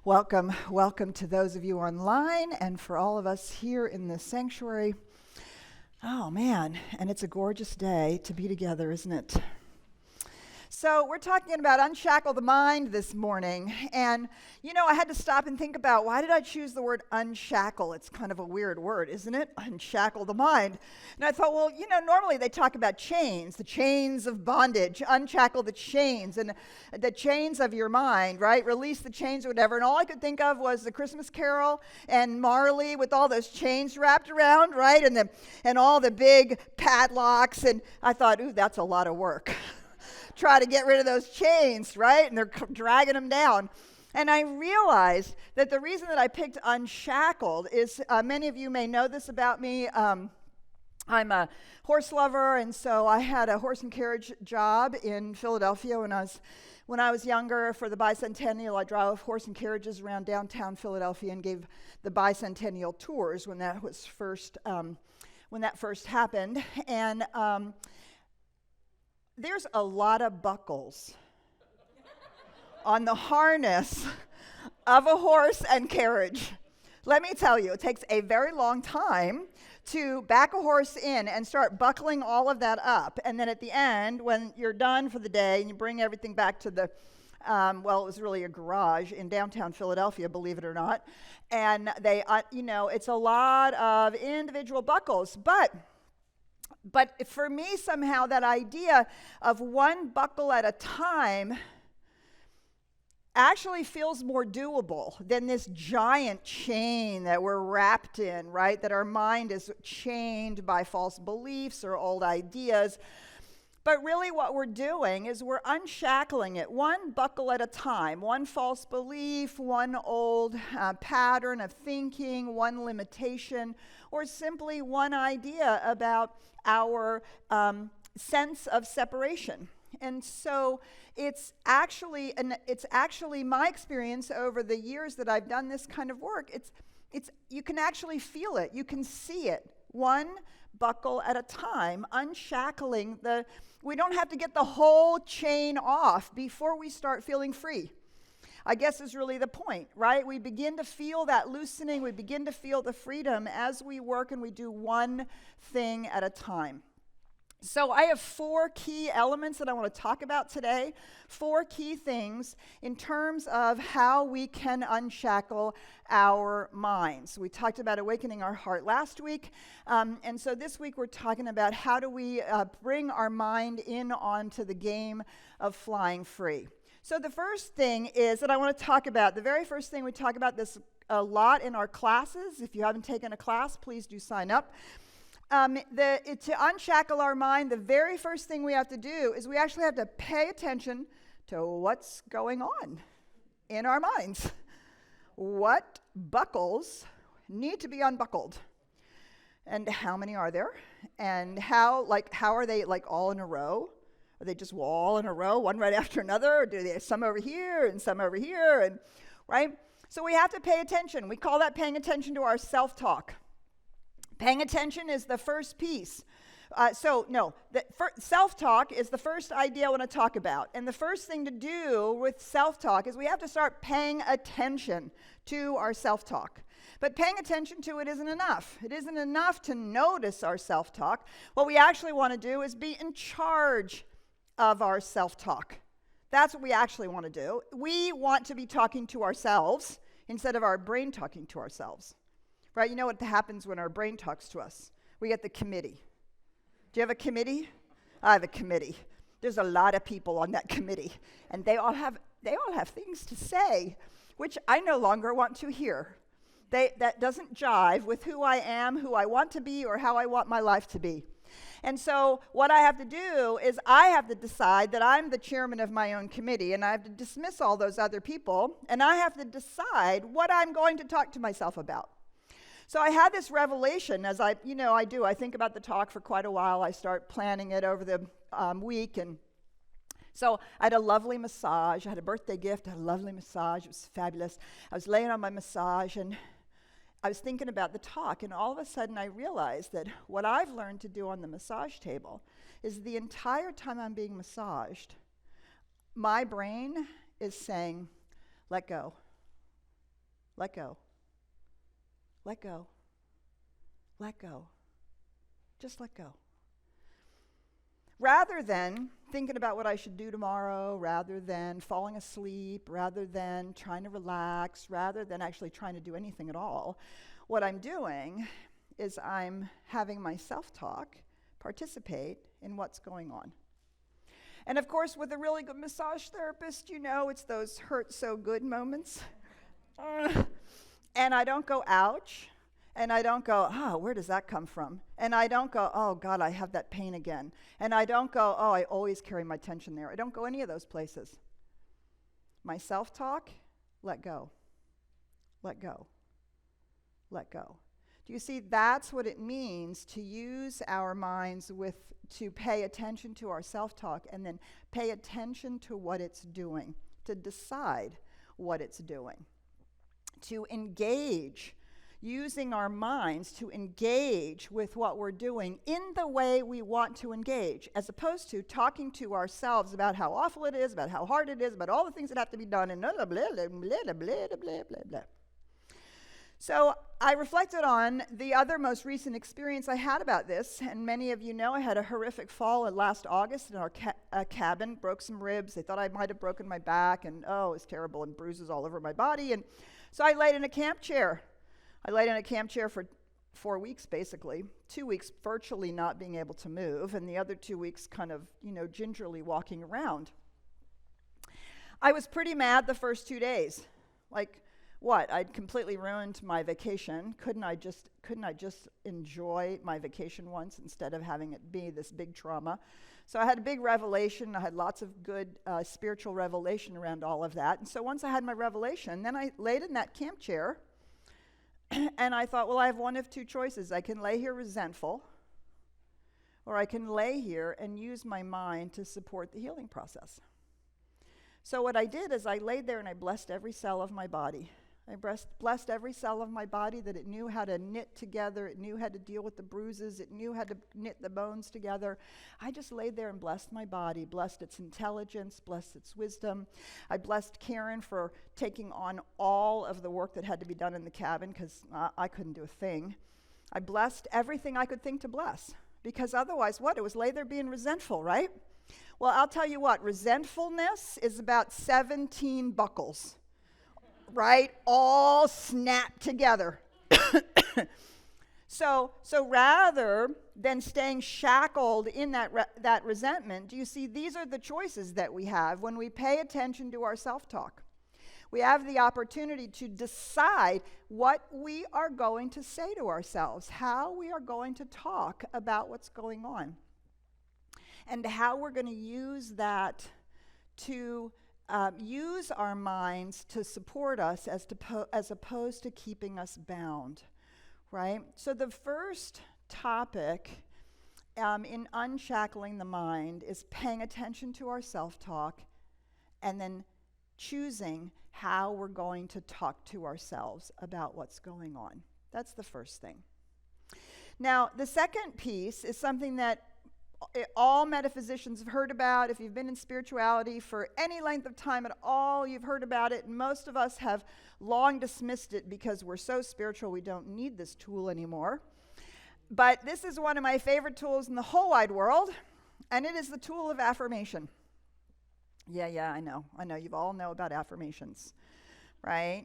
Welcome to those of you online and for all of us here in the sanctuary. Oh man, and it's a gorgeous day to be together, isn't it? So we're talking about Unshackle the Mind this morning, and I had to stop and think about, why did I choose the word unshackle? It's kind of a weird word, isn't it? Unshackle the mind. And I thought, well, normally they talk about chains, the chains of bondage, unshackle the chains, and the chains of your mind, right? Release the chains or whatever. And all I could think of was the Christmas Carol and Marley with all those chains wrapped around, right? And all the big padlocks. And I thought, ooh, that's a lot of work. Try to get rid of those chains, right? And they're dragging them down. And I realized that the reason that I picked unshackled is, many of you may know this about me. I'm a horse lover, and so I had a horse and carriage job in Philadelphia when I was younger. For the bicentennial, I drove horse and carriages around downtown Philadelphia and gave the bicentennial tours when that first happened. And there's a lot of buckles on the harness of a horse and carriage. Let me tell you, it takes a very long time to back a horse in and start buckling all of that up. And then at the end, when you're done for the day and you bring everything back to the, it was really a garage in downtown Philadelphia, believe it or not. And they, it's a lot of individual buckles. But for me, somehow, that idea of one buckle at a time actually feels more doable than this giant chain that we're wrapped in, right? That our mind is chained by false beliefs or old ideas. But really what we're doing is we're unshackling it one buckle at a time, one false belief, one old pattern of thinking, one limitation, or simply one idea about our sense of separation. And so it's actually my experience over the years that I've done this kind of work. It's you can actually feel it, you can see it, one buckle at a time, unshackling we don't have to get the whole chain off before we start feeling free. I guess is really the point, right? We begin to feel that loosening, we begin to feel the freedom as we work and we do one thing at a time. So I have 4 key elements that I want to talk about today, 4 key things in terms of how we can unshackle our minds. We talked about awakening our heart last week, and so this week we're talking about how do we bring our mind in onto the game of flying free. So the first thing is that I want to talk about, the very first thing we talk about this a lot in our classes. If you haven't taken a class, please do sign up. To unshackle our mind, the very first thing we have to do is we actually have to pay attention to what's going on in our minds. What buckles need to be unbuckled? And how many are there? And how are they all in a row? Are they just all in a row, one right after another? Or do they have some over here and some over here? And right? So we have to pay attention. We call that paying attention to our self-talk. Paying attention is the first piece. Self-talk is the first idea I want to talk about. And the first thing to do with self-talk is we have to start paying attention to our self-talk. But paying attention to it isn't enough. It isn't enough to notice our self-talk. What we actually want to do is be in charge of our self-talk. That's what we actually want to do. We want to be talking to ourselves instead of our brain talking to ourselves. Right, you know what happens when our brain talks to us? We get the committee. Do you have a committee? I have a committee. There's a lot of people on that committee, and they all have things to say, which I no longer want to hear. That doesn't jive with who I am, who I want to be, or how I want my life to be. And so what I have to do is I have to decide that I'm the chairman of my own committee, and I have to dismiss all those other people, and I have to decide what I'm going to talk to myself about. So I had this revelation as I do. I think about the talk for quite a while. I start planning it over the week. And so I had a lovely massage. I had a birthday gift. I had a lovely massage. It was fabulous. I was laying on my massage, and I was thinking about the talk. And all of a sudden, I realized that what I've learned to do on the massage table is the entire time I'm being massaged, my brain is saying, let go. Let go. Let go. Let go. Just let go. Rather than thinking about what I should do tomorrow, rather than falling asleep, rather than trying to relax, rather than actually trying to do anything at all, what I'm doing is I'm having my self-talk participate in what's going on. And of course, with a really good massage therapist, you know, it's those hurt so good moments. And I don't go, ouch. And I don't go, oh, where does that come from? And I don't go, oh, God, I have that pain again. And I don't go, oh, I always carry my tension there. I don't go any of those places. My self-talk, let go. Let go. Let go. Do you see, that's what it means to use our minds to pay attention to our self-talk and then pay attention to what it's doing, to decide what it's doing, to engage, using our minds to engage with what we're doing in the way we want to engage, as opposed to talking to ourselves about how awful it is, about how hard it is, about all the things that have to be done, and blah, blah, blah, blah, blah, blah, blah, blah, blah. So I reflected on the other most recent experience I had about this, and many of you know I had a horrific fall last August in our cabin, broke some ribs. They thought I might have broken my back, and oh, it was terrible, and bruises all over my body. And so I laid in a camp chair. I laid in a camp chair for 4 weeks, basically. 2 weeks virtually not being able to move, and the other 2 weeks kind of, gingerly walking around. I was pretty mad the first 2 days. Like, what? I'd completely ruined my vacation. Couldn't I just enjoy my vacation once instead of having it be this big trauma? So I had a big revelation. I had lots of good spiritual revelation around all of that. And so once I had my revelation, then I laid in that camp chair, and I thought, well, I have one of two choices. I can lay here resentful, or I can lay here and use my mind to support the healing process. So what I did is I laid there and I blessed every cell of my body. I blessed every cell of my body that it knew how to knit together. It knew how to deal with the bruises. It knew how to knit the bones together. I just laid there and blessed my body, blessed its intelligence, blessed its wisdom. I blessed Karen for taking on all of the work that had to be done in the cabin because I couldn't do a thing. I blessed everything I could think to bless because otherwise, what? It was lay there being resentful, right? Well, I'll tell you what, resentfulness is about 17 buckles. Right? All snapped together. So rather than staying shackled in that resentment, do you see, these are the choices that we have when we pay attention to our self-talk. We have the opportunity to decide what we are going to say to ourselves, how we are going to talk about what's going on, and how we're going to use that to use our minds to support us as opposed to keeping us bound, right? So the first topic in Unshackling the Mind is paying attention to our self-talk and then choosing how we're going to talk to ourselves about what's going on. That's the first thing. Now, the second piece is something that all metaphysicians have heard about. If you've been in spirituality for any length of time at all, you've heard about it. And most of us have long dismissed it because we're so spiritual we don't need this tool anymore. But this is one of my favorite tools in the whole wide world, and it is the tool of affirmation. Yeah, I know. You all know about affirmations, right?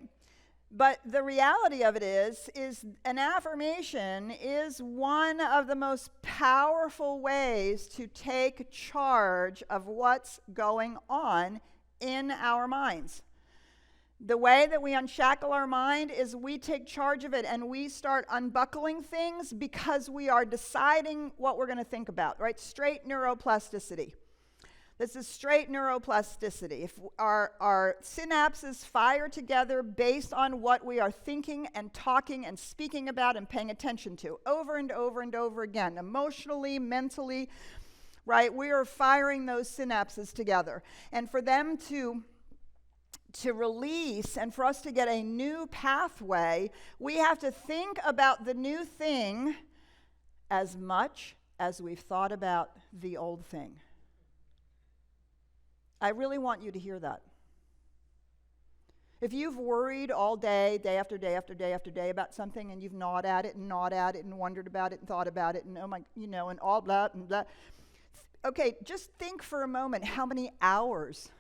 But the reality of it is an affirmation is one of the most powerful ways to take charge of what's going on in our minds. The way that we unshackle our mind is we take charge of it and we start unbuckling things because we are deciding what we're going to think about, right? Straight neuroplasticity. This is straight neuroplasticity. If our synapses fire together based on what we are thinking and talking and speaking about and paying attention to over and over and over again, emotionally, mentally, right? We are firing those synapses together. And for them to release and for us to get a new pathway, we have to think about the new thing as much as we've thought about the old thing. I really want you to hear that. If you've worried all day, day after day after day after day about something, and you've gnawed at it and wondered about it and thought about it and and all blah and blah. Okay, just think for a moment how many hours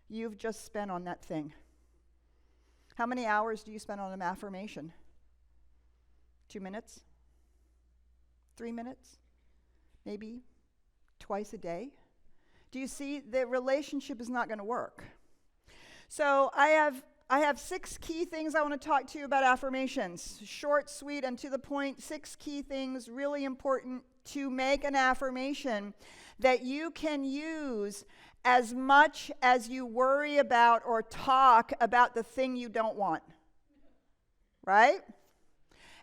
you've just spent on that thing. How many hours do you spend on an affirmation? 2 minutes? 3 minutes? Maybe twice a day? Do you see? The relationship is not going to work. So I have 6 key things I want to talk to you about affirmations. Short, sweet, and to the point. 6 key things really important to make an affirmation that you can use as much as you worry about or talk about the thing you don't want. Right?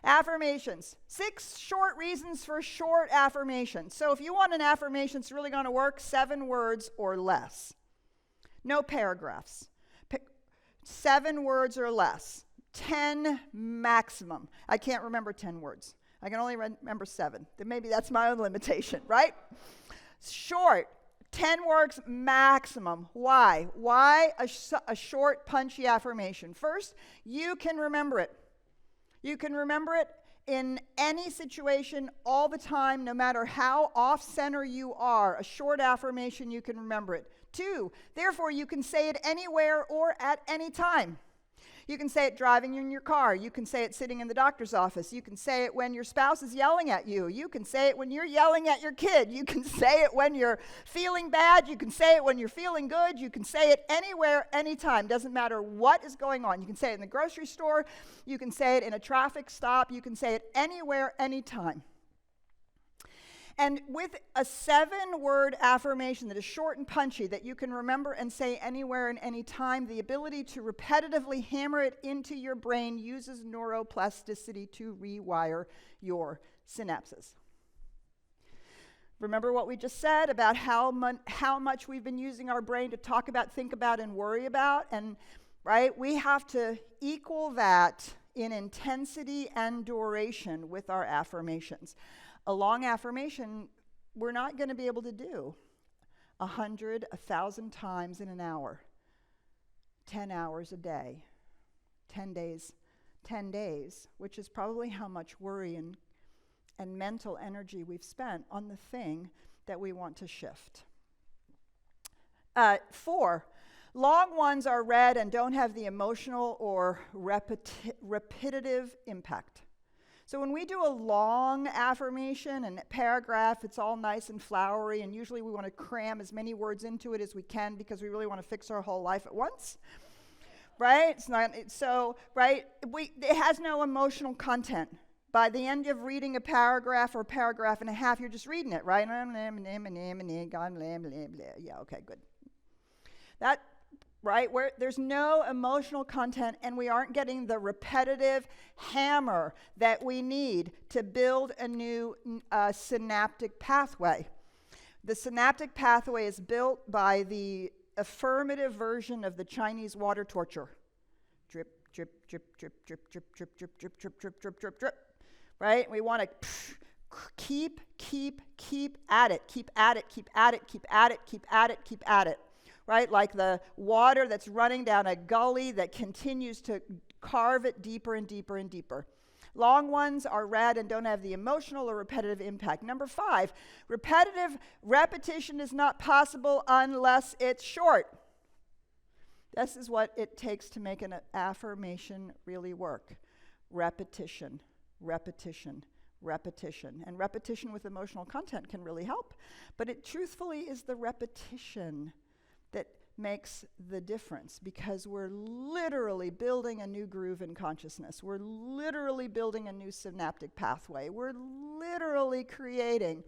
Affirmations. 6 short reasons for short affirmations. So if you want an affirmation that's really going to work, 7 words or less. No paragraphs. 7 words or less. 10 maximum. I can't remember 10 words. I can only remember 7. Then maybe that's my own limitation, right? Short. 10 words maximum. Why? Why a short, punchy affirmation? First, you can remember it. You can remember it in any situation all the time, no matter how off-center you are. A short affirmation, you can remember it. 2, therefore, you can say it anywhere or at any time. You can say it driving in your car. You can say it sitting in the doctor's office. You can say it when your spouse is yelling at you. You can say it when you're yelling at your kid. You can say it when you're feeling bad. You can say it when you're feeling good. You can say it anywhere, anytime. Doesn't matter what is going on. You can say it in the grocery store. You can say it in a traffic stop. You can say it anywhere, anytime. And with a 7-word affirmation that is short and punchy, that you can remember and say anywhere and any time, the ability to repetitively hammer it into your brain uses neuroplasticity to rewire your synapses. Remember what we just said about how much we've been using our brain to talk about, think about, and worry about? And, right, we have to equal that in intensity and duration with our affirmations. A long affirmation, we're not going to be able to do 100, 1,000 times in an hour, 10 hours a day, 10 days, which is probably how much worry and mental energy we've spent on the thing that we want to shift. 4, long ones are read and don't have the emotional or repetitive impact. So when we do a long affirmation and paragraph, it's all nice and flowery, and usually we want to cram as many words into it as we can because we really want to fix our whole life at once, right? It has no emotional content. By the end of reading a paragraph or paragraph and a half, you're just reading it, right? Yeah, okay, good. That, right, where there's no emotional content and we aren't getting the repetitive hammer that we need to build a new synaptic pathway. The synaptic pathway is built by the affirmative version of the Chinese water torture. Drip, drip, drip, drip, drip, drip, drip, drip, drip, drip, drip, drip, drip, drip. Right? We want to keep at it, keep at it, keep at it, keep at it, keep at it, keep at it. Right? Like the water that's running down a gully that continues to carve it deeper and deeper and deeper. Long ones are read and don't have the emotional or repetitive impact. Number 5, repetition is not possible unless it's short. This is what it takes to make an affirmation really work. Repetition, repetition, repetition. And repetition with emotional content can really help. But it truthfully is the repetition that makes the difference, because we're literally building a new groove in consciousness. We're literally building a new synaptic pathway. We're literally creating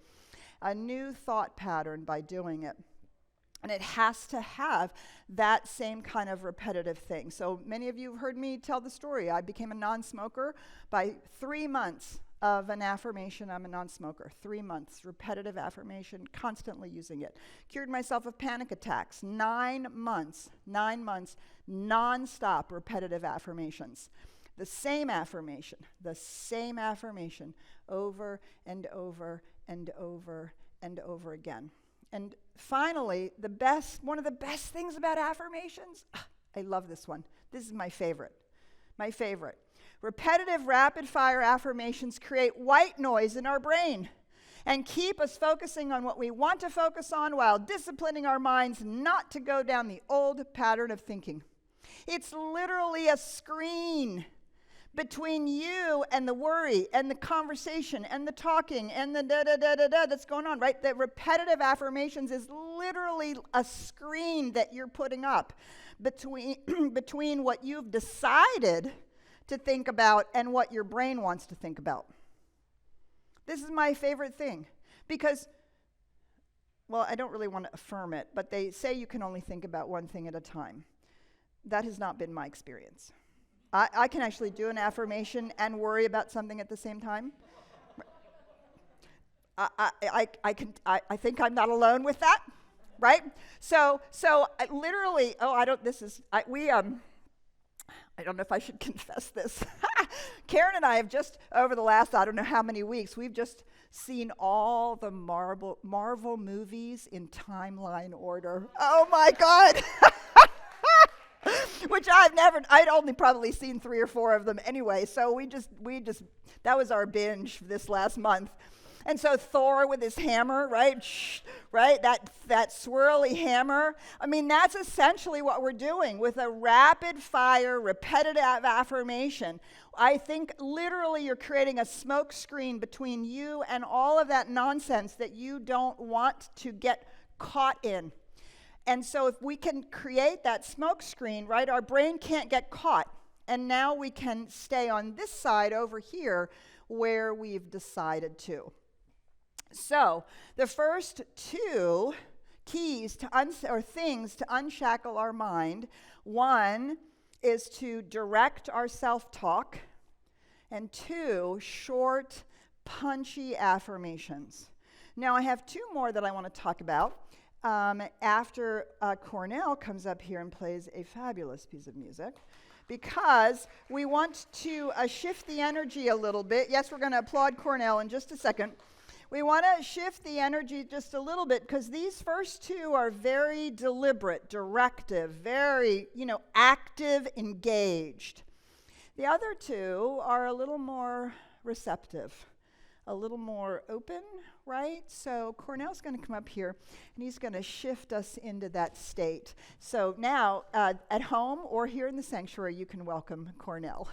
a new thought pattern by doing it. And it has to have that same kind of repetitive thing. So many of you have heard me tell the story. I became a non-smoker by 3 months of an affirmation. I'm a non-smoker. 3 months, repetitive affirmation, constantly using it. Cured myself of panic attacks. 9 months, non-stop repetitive affirmations. The same affirmation, over and over and over and over again. And finally, one of the best things about affirmations, I love this one. This is my favorite. My favorite. Repetitive, rapid-fire affirmations create white noise in our brain and keep us focusing on what we want to focus on while disciplining our minds not to go down the old pattern of thinking. It's literally a screen between you and the worry and the conversation and the talking and the da-da-da-da-da that's going on, right? The repetitive affirmations is literally a screen that you're putting up between what you've decided to think about and what your brain wants to think about. This is my favorite thing because, well, I don't really want to affirm it, but they say you can only think about one thing at a time. That has not been my experience. I can actually do an affirmation and worry about something at the same time. I think I'm not alone with that, right? So I literally, I don't know if I should confess this. Karen and I have just, over the last, I don't know how many weeks, we've just seen all the Marvel movies in timeline order. Oh my God. Which I'd only probably seen 3 or 4 of them anyway. So we just, that was our binge this last month. And so Thor with his hammer, right? Right? That swirly hammer. I mean, that's essentially what we're doing with a rapid fire, repetitive affirmation. I think literally you're creating a smoke screen between you and all of that nonsense that you don't want to get caught in. And so if we can create that smoke screen, right, our brain can't get caught. And now we can stay on this side over here where we've decided to. So the first 2 keys to things to unshackle our mind, one is to direct our self-talk, and 2, short, punchy affirmations. Now I have 2 more that I want to talk about. After Cornell comes up here and plays a fabulous piece of music, because we want to shift the energy a little bit. Yes, we're going to applaud Cornell in just a second. We want to shift the energy just a little bit because these first 2 are very deliberate, directive, very, active, engaged. The other 2 are a little more receptive, a little more open, right? So Cornell's going to come up here, and he's going to shift us into that state. So now, at home or here in the sanctuary, you can welcome Cornell.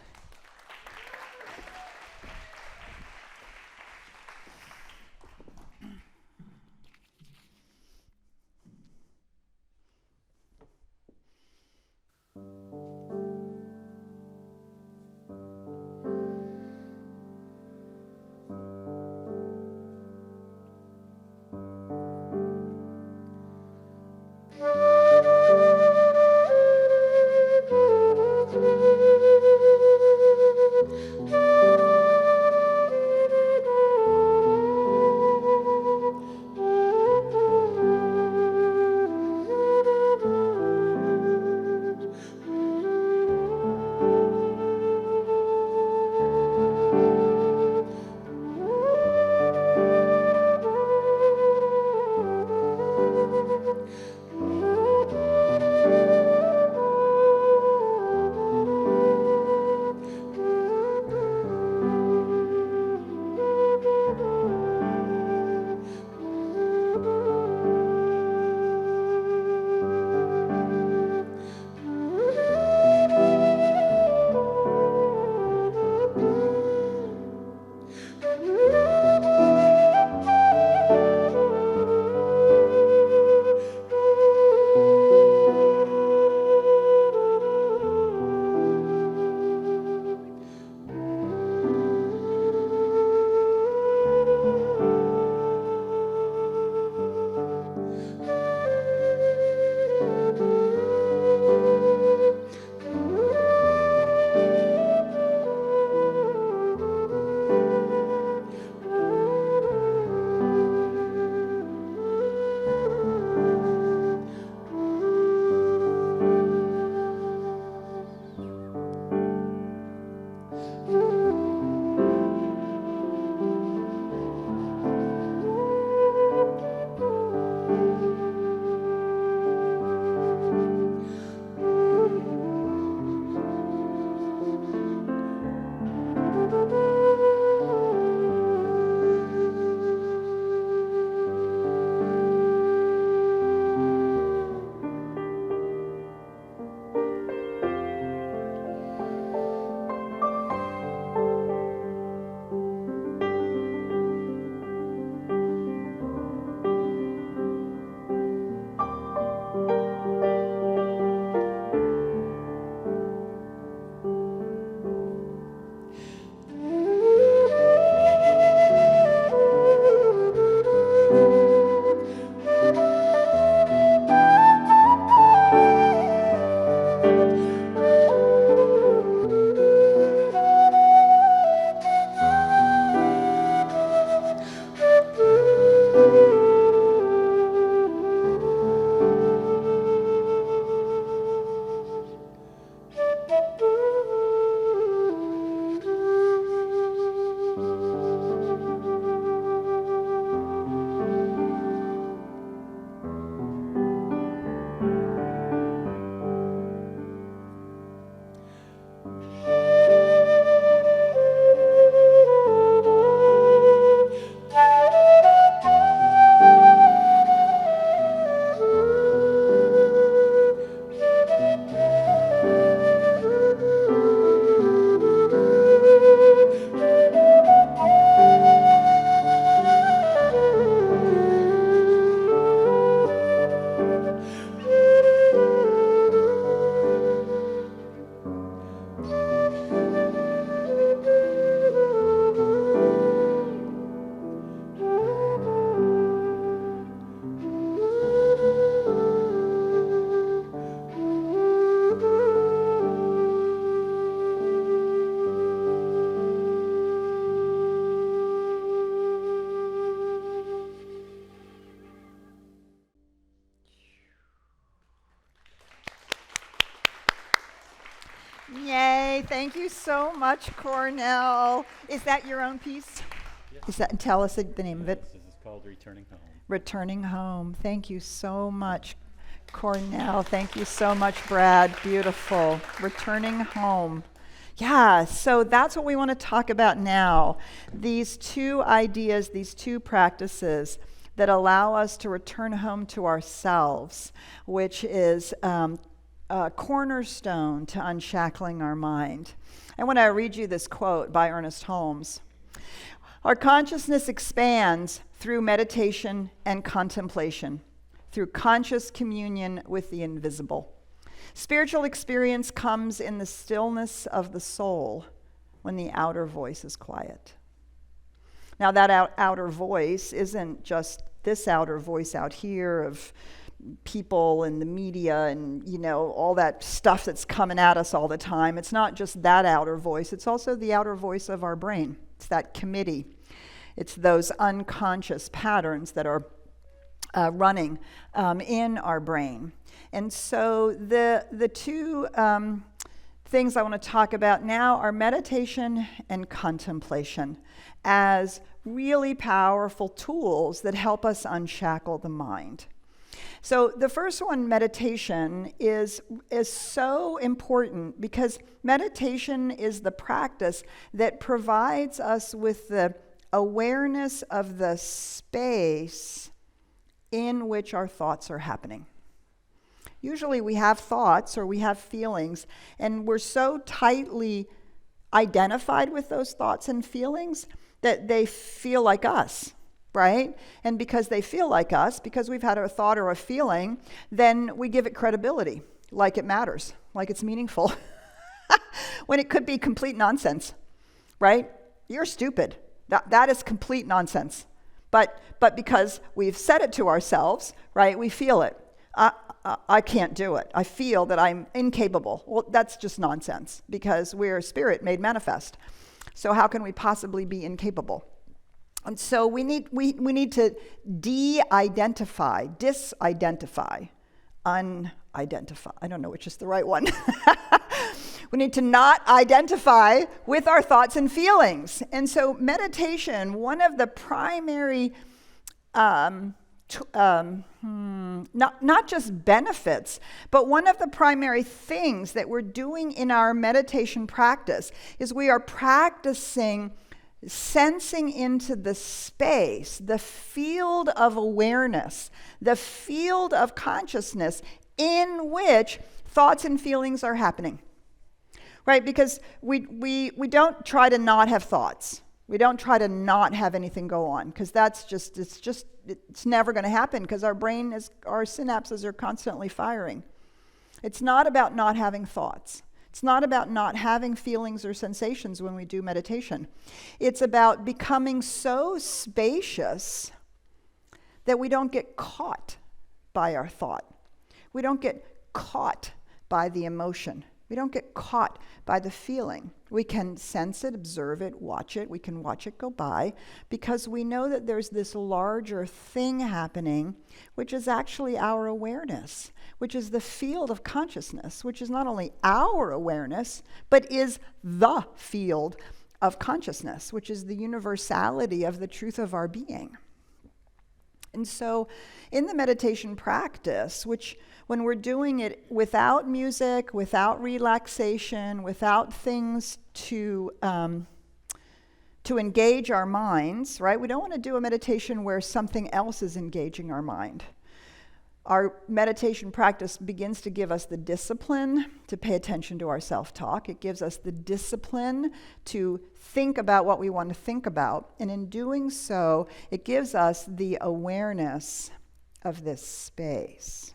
Yay, thank you so much, Cornell. Is that your own piece? Yes. Tell us the name of it. This is called Returning Home. Returning Home. Thank you so much, Cornell. Thank you so much, Brad. Beautiful. Returning Home. Yeah, so that's what we want to talk about now. These two ideas, these two practices that allow us to return home to ourselves, which is a cornerstone to unshackling our mind. I want to read you this quote by Ernest Holmes. Our consciousness expands through meditation and contemplation, through conscious communion with the invisible. Spiritual experience comes in the stillness of the soul when the outer voice is quiet. Now, that outer voice isn't just this outer voice out here of people and the media and, all that stuff that's coming at us all the time. It's not just that outer voice. It's also the outer voice of our brain. It's that committee. It's those unconscious patterns that are running in our brain. And so the two things I want to talk about now are meditation and contemplation as really powerful tools that help us unshackle the mind. So the first one, meditation, is so important because meditation is the practice that provides us with the awareness of the space in which our thoughts are happening. Usually we have thoughts or we have feelings, and we're so tightly identified with those thoughts and feelings that they feel like us. Right? And because they feel like us, because we've had a thought or a feeling, then we give it credibility, like it matters, like it's meaningful, when it could be complete nonsense, right? You're stupid. That is complete nonsense. But because we've said it to ourselves, right, we feel it. I can't do it. I feel that I'm incapable. Well, that's just nonsense because we're spirit made manifest. So how can we possibly be incapable? And so we need to de-identify, disidentify, unidentify. I don't know which is the right one. We need to not identify with our thoughts and feelings. And so meditation, one of the primary, not just benefits, but one of the primary things that we're doing in our meditation practice is we are practicing sensing into the space, the field of awareness, the field of consciousness in which thoughts and feelings are happening. Right? Because we don't try to not have thoughts. We don't try to not have anything go on, because it's never going to happen because our synapses are constantly firing. It's not about not having thoughts. It's not about not having feelings or sensations when we do meditation. It's about becoming so spacious that we don't get caught by our thought. We don't get caught by the emotion. We don't get caught by the feeling. We can sense it, observe it, watch it. We can watch it go by because we know that there's this larger thing happening, which is actually our awareness, which is the field of consciousness, which is not only our awareness, but is the field of consciousness, which is the universality of the truth of our being. And so in the meditation practice, which when we're doing it without music, without relaxation, without things to engage our minds, right? We don't want to do a meditation where something else is engaging our mind. Our meditation practice begins to give us the discipline to pay attention to our self-talk. It gives us the discipline to think about what we want to think about. And in doing so, it gives us the awareness of this space.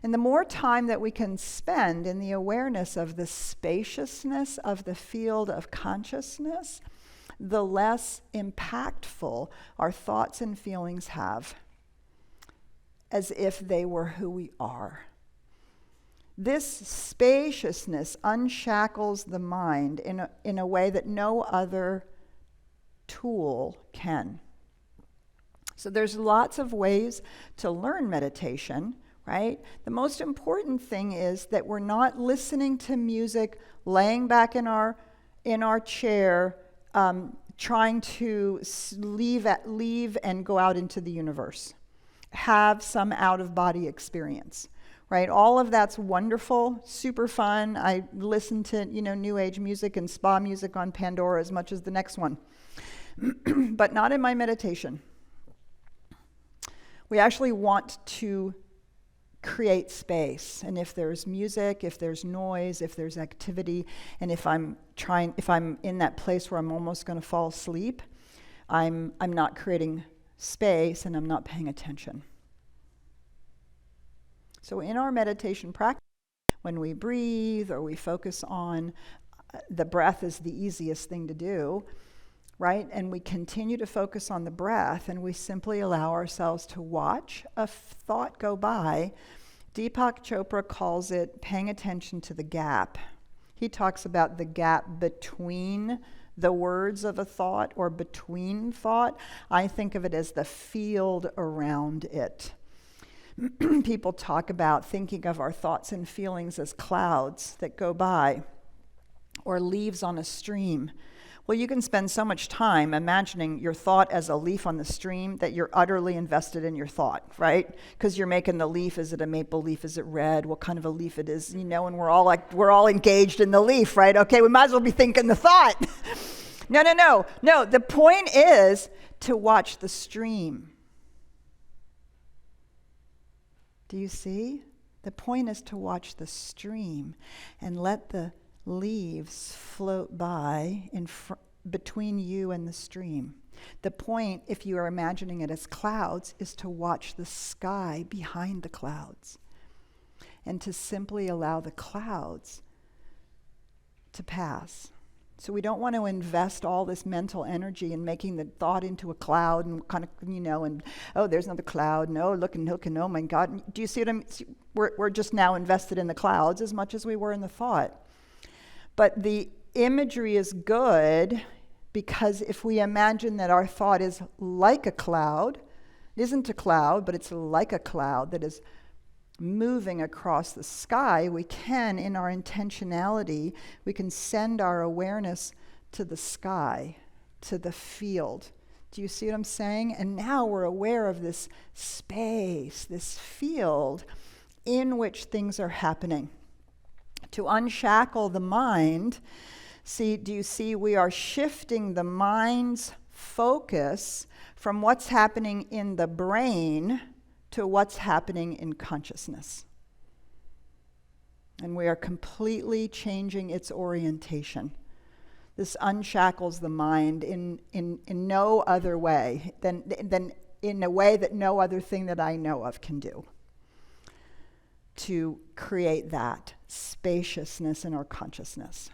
And the more time that we can spend in the awareness of the spaciousness of the field of consciousness, the less impactful our thoughts and feelings have, as if they were who we are. This spaciousness unshackles the mind in a way that no other tool can. So there's lots of ways to learn meditation, right? The most important thing is that we're not listening to music, laying back in our chair, trying to leave and go out into the universe. Have some out-of-body experience, right? All of that's wonderful, super fun. I listen to, New Age music and spa music on Pandora as much as the next one, but not in my meditation. We actually want to create space, and if there's music, if there's noise, if there's activity, and if I'm in that place where I'm almost going to fall asleep, I'm not creating space and I'm not paying attention. So in our meditation practice, when we breathe or we focus on the breath is the easiest thing to do, right? And we continue to focus on the breath and we simply allow ourselves to watch a thought go by. Deepak Chopra calls it paying attention to the gap. He talks about the gap between the words of a thought or between thought. I think of it as the field around it. People talk about thinking of our thoughts and feelings as clouds that go by or leaves on a stream. Well, you can spend so much time imagining your thought as a leaf on the stream that you're utterly invested in your thought, right? Because you're making the leaf, is it a maple leaf, is it red, what kind of a leaf it is, and we're all engaged in the leaf, right? Okay, we might as well be thinking the thought. No, the point is to watch the stream. Do you see? The point is to watch the stream and let the leaves float by between you and the stream. The point, if you are imagining it as clouds, is to watch the sky behind the clouds and to simply allow the clouds to pass. So we don't want to invest all this mental energy in making the thought into a cloud and kind of, and oh, there's another cloud. No, look, oh my God. Do you see what I'm? We're just now invested in the clouds as much as we were in the thought. But the imagery is good because if we imagine that our thought is like a cloud, it isn't a cloud, but it's like a cloud that is moving across the sky, we can, in our intentionality, we can send our awareness to the sky, to the field. Do you see what I'm saying? And now we're aware of this space, this field in which things are happening. To unshackle the mind, do you see we are shifting the mind's focus from what's happening in the brain to what's happening in consciousness. And we are completely changing its orientation. This unshackles the mind in no other way than in a way that no other thing that I know of can do, to create that spaciousness in our consciousness.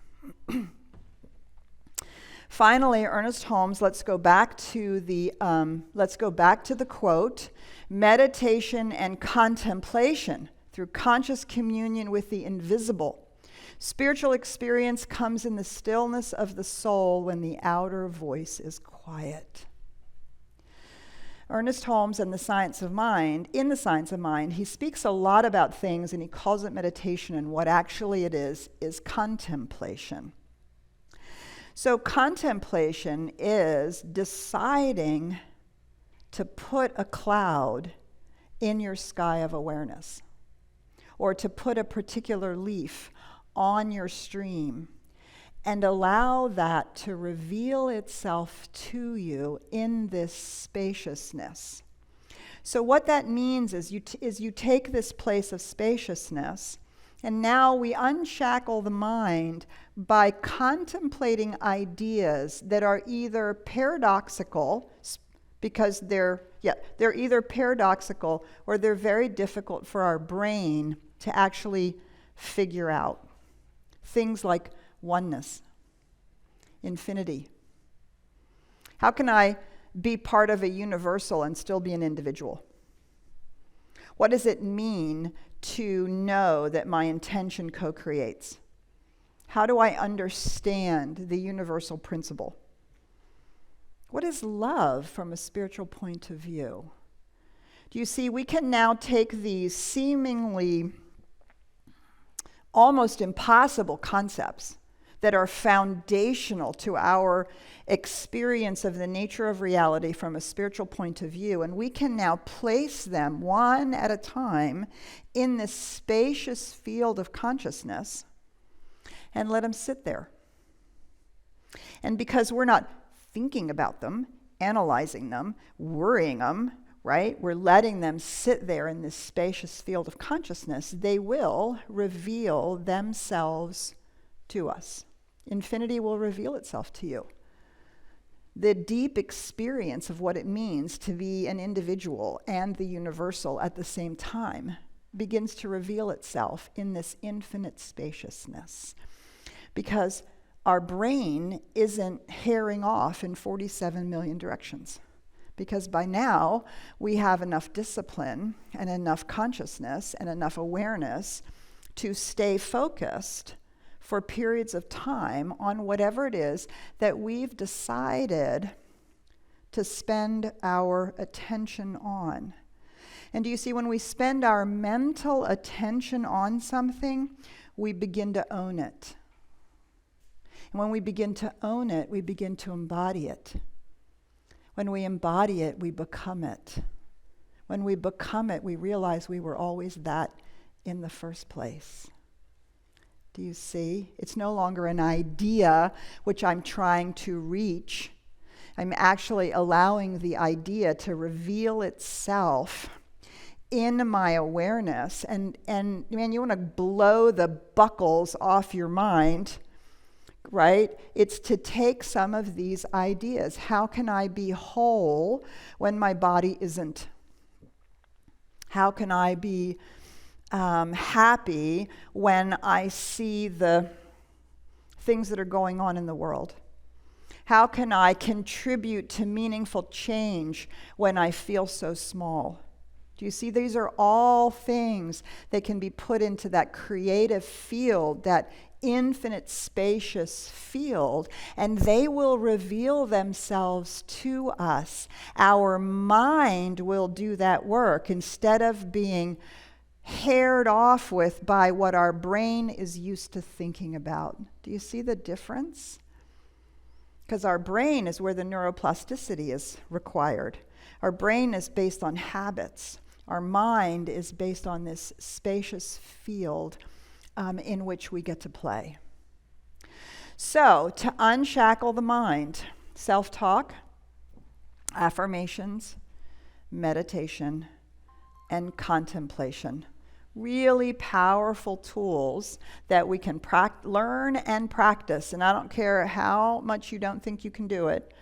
Finally, Ernest Holmes, let's go back to the quote, meditation and contemplation through conscious communion with the invisible. Spiritual experience comes in the stillness of the soul when the outer voice is quiet. Ernest Holmes in The Science of Mind, he speaks a lot about things and he calls it meditation, and what actually it is contemplation. So contemplation is deciding to put a cloud in your sky of awareness, or to put a particular leaf on your stream, and allow that to reveal itself to you in this spaciousness. So what that means is you take this place of spaciousness, and now we unshackle the mind by contemplating ideas that are either paradoxical, because they're either paradoxical or they're very difficult for our brain to actually figure out. Things like oneness, infinity. How can I be part of a universal and still be an individual? What does it mean to know that my intention co-creates? How do I understand the universal principle? What is love from a spiritual point of view? Do you see, we can now take these seemingly almost impossible concepts that are foundational to our experience of the nature of reality from a spiritual point of view, and we can now place them one at a time in this spacious field of consciousness and let them sit there. And because we're not thinking about them, analyzing them, worrying them, right? We're letting them sit there in this spacious field of consciousness. They will reveal themselves to us. Infinity will reveal itself to you. The deep experience of what it means to be an individual and the universal at the same time begins to reveal itself in this infinite spaciousness. Because our brain isn't herring off in 47 million directions. Because by now, we have enough discipline and enough consciousness and enough awareness to stay focused for periods of time on whatever it is that we've decided to spend our attention on. And do you see, when we spend our mental attention on something, we begin to own it. And when we begin to own it, we begin to embody it. When we embody it, we become it. When we become it, we realize we were always that in the first place. Do you see? It's no longer an idea which I'm trying to reach. I'm actually allowing the idea to reveal itself in my awareness. And man, you want to blow the buckles off your mind, right? It's to take some of these ideas. How can I be whole when my body isn't? How can I be happy when I see the things that are going on in the world? How can I contribute to meaningful change when I feel so small? Do you see, these are all things that can be put into that creative field, that infinite spacious field, and they will reveal themselves to us. Our mind will do that work instead of being haired off with by what our brain is used to thinking about. Do you see the difference? Because our brain is where the neuroplasticity is required. Our brain is based on habits. Our mind is based on this spacious field in which we get to play. So, to unshackle the mind, self-talk, affirmations, meditation, and contemplation. Really powerful tools that we can learn and practice. And I don't care how much you don't think you can do it.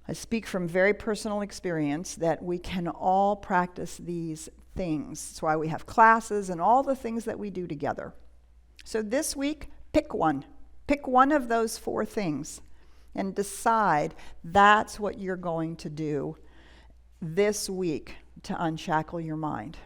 I speak from very personal experience that we can all practice these things. That's why we have classes and all the things that we do together. So this week, pick one. Pick one of those 4 things and decide that's what you're going to do this week to unshackle your mind.